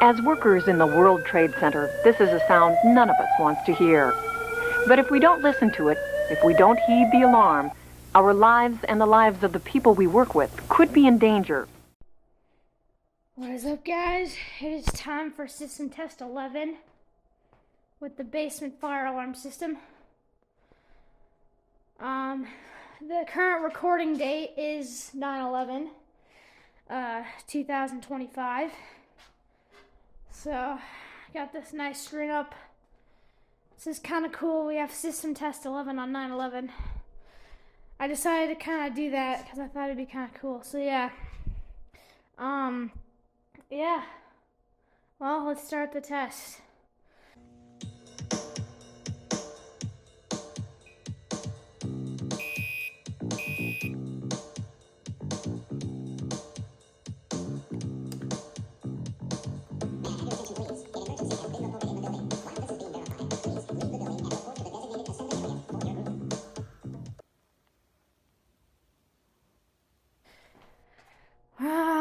As workers in the World Trade Center, this is a sound none of us wants to hear. But if we don't listen to it, if we don't heed the alarm, our lives and the lives of the people we work with could be in danger. What is up, guys? It is time for System Test 11 with the basement fire alarm system. The current recording date is 9/11, 2025. So, I got this nice screen up. This is kind of cool. We have System Test 11 on 9/11. I decided to kind of do that because I thought it'd be kind of cool. So, yeah. Yeah. Well, let's start the test.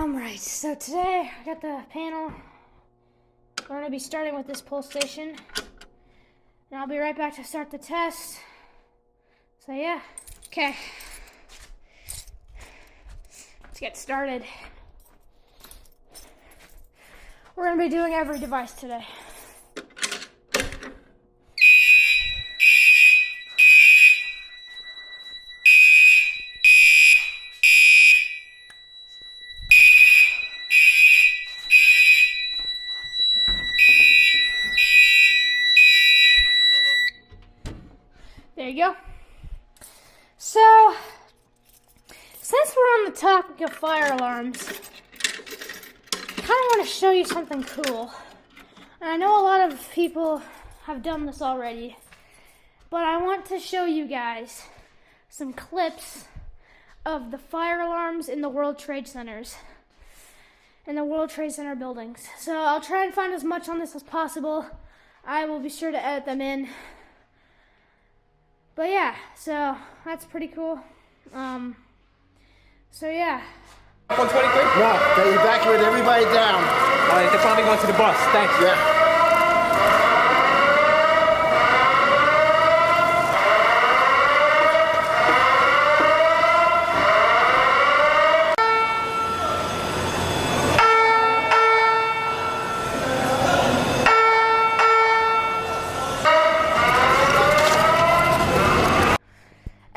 Right, so today I got the panel. We're going to be starting with this pull station. And I'll be right back to start the test. So yeah, okay. Let's get started. We're going to be doing every device today. There you go. So, since we're on the topic of fire alarms, I kind of want to show you something cool. And I know a lot of people have done this already, but I want to show you guys some clips of the fire alarms in the World Trade Centers, in the World Trade Center buildings. So I'll try and find as much on this as possible. I will be sure to edit them in. But yeah, so that's pretty cool. So yeah. 123? No, they evacuated everybody down. All right, they're probably going to the bus. Thanks. Yeah.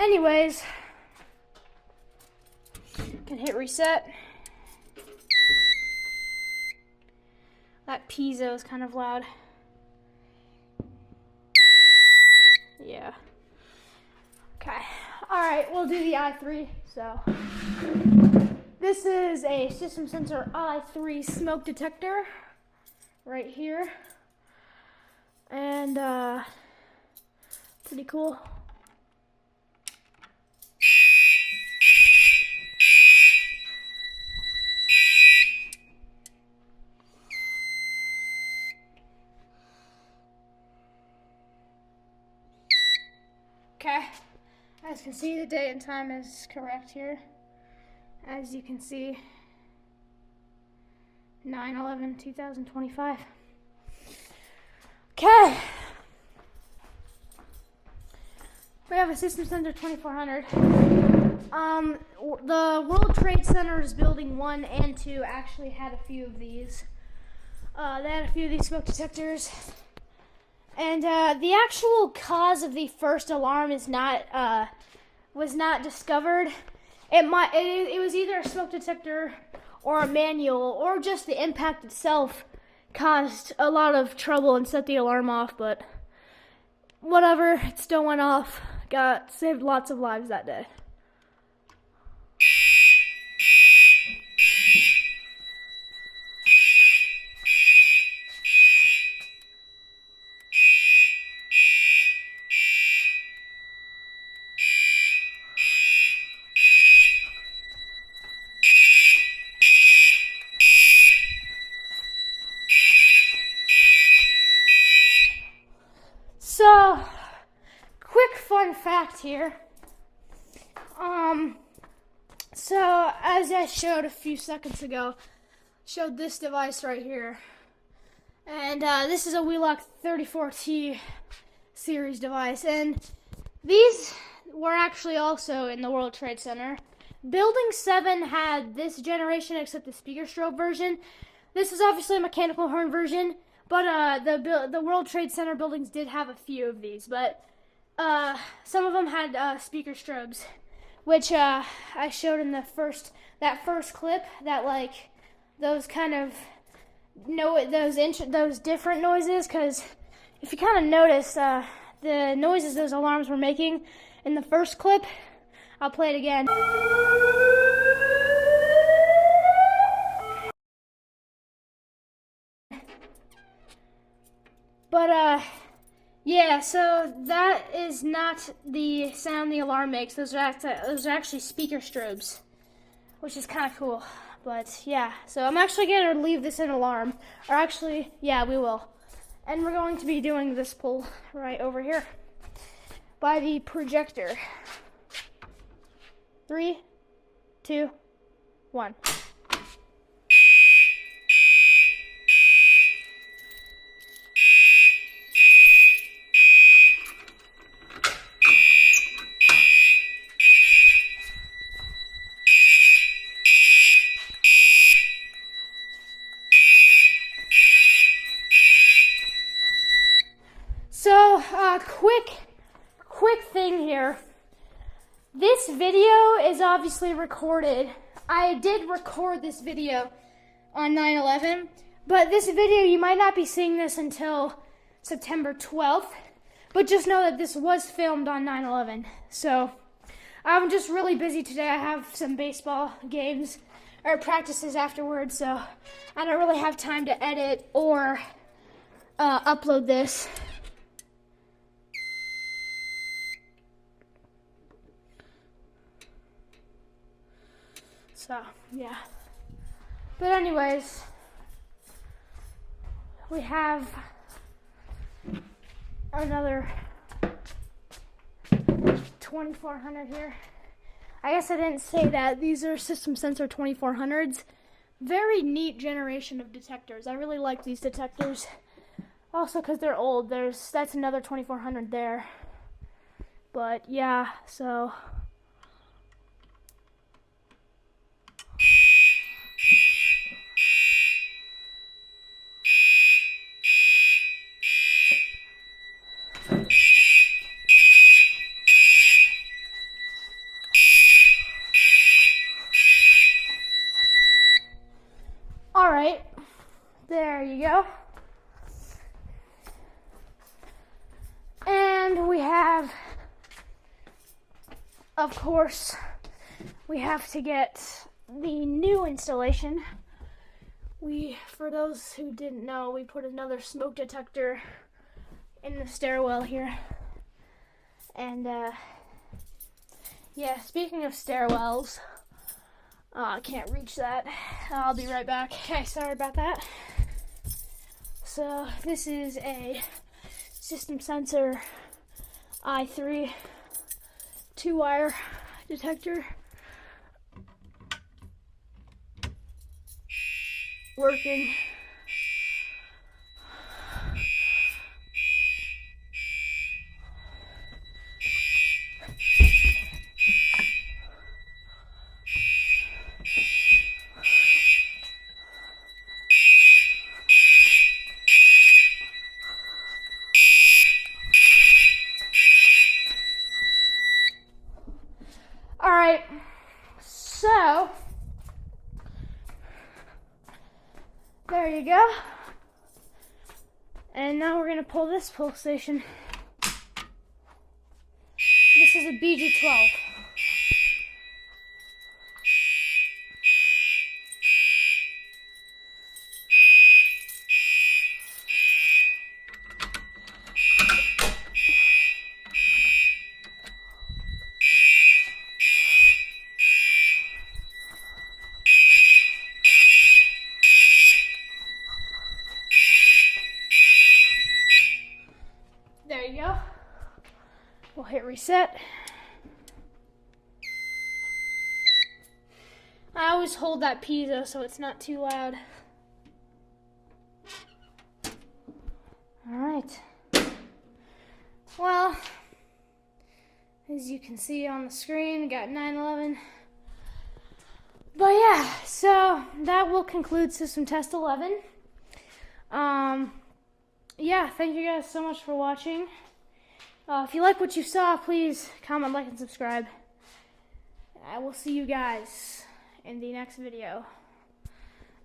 Anyways, can hit reset. That piezo is kind of loud. Yeah. Okay. Alright, we'll do the i3. So, this is a System Sensor i3 smoke detector right here. And, pretty cool. Okay, as you can see, the date and time is correct here. As you can see, 9/11/2025. Okay, we have a System Center 2400. The World Trade Center's building 1 and 2 actually had a few of these. They had a few of these smoke detectors. And the actual cause of the first alarm is was not discovered. It was either a smoke detector or a manual, or just the impact itself caused a lot of trouble and set the alarm off. But whatever, it still went off. Saved lots of lives that day. So, quick fun fact here. So as I showed a few seconds ago, showed this device right here. And this is a Wheelock 34T series device. And these were actually also in the World Trade Center. Building 7 had this generation except the speaker strobe version. This is obviously a mechanical horn version, but the World Trade Center buildings did have a few of these. But some of them had speaker strobes, which I showed in that first clip. That like those kind of those different noises, because if you kind of notice the noises those alarms were making in the first clip, I'll play it again. But yeah, so that is not the sound the alarm makes. Those are actually speaker strobes, which is kind of cool. But yeah, so I'm actually going to leave this in alarm. Or actually, yeah, we will. And we're going to be doing this pull right over here by the projector. 3, 2, 1. So, quick thing here. This video is obviously recorded. I did record this video on 9/11, but this video, you might not be seeing this until September 12th, but just know that this was filmed on 9/11. So, I'm just really busy today. I have some baseball games or practices afterwards, so I don't really have time to edit or upload this. So, yeah. But anyways, we have another 2400 here. I guess I didn't say that. These are System Sensor 2400s. Very neat generation of detectors. I really like these detectors. Also because they're old. That's another 2400 there. But yeah, so... Alright, there you go. And we have, of course, we have to get the new installation. For those who didn't know, we put another smoke detector in the stairwell here. And, yeah, speaking of stairwells, I can't reach that. I'll be right back. Okay, sorry about that. So, this is a System Sensor i3 2-wire detector. Working. Alright, so there you go. And now we're going to pull this pull station. This is a BG12. There you go. We'll hit reset. I always hold that piezo so it's not too loud. Alright. Well, as you can see on the screen, we got 911. But yeah, so that will conclude System Test 11. Yeah, thank you guys so much for watching. If you like what you saw, please comment, like, and subscribe. I will see you guys in the next video.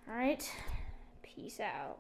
Alright, peace out.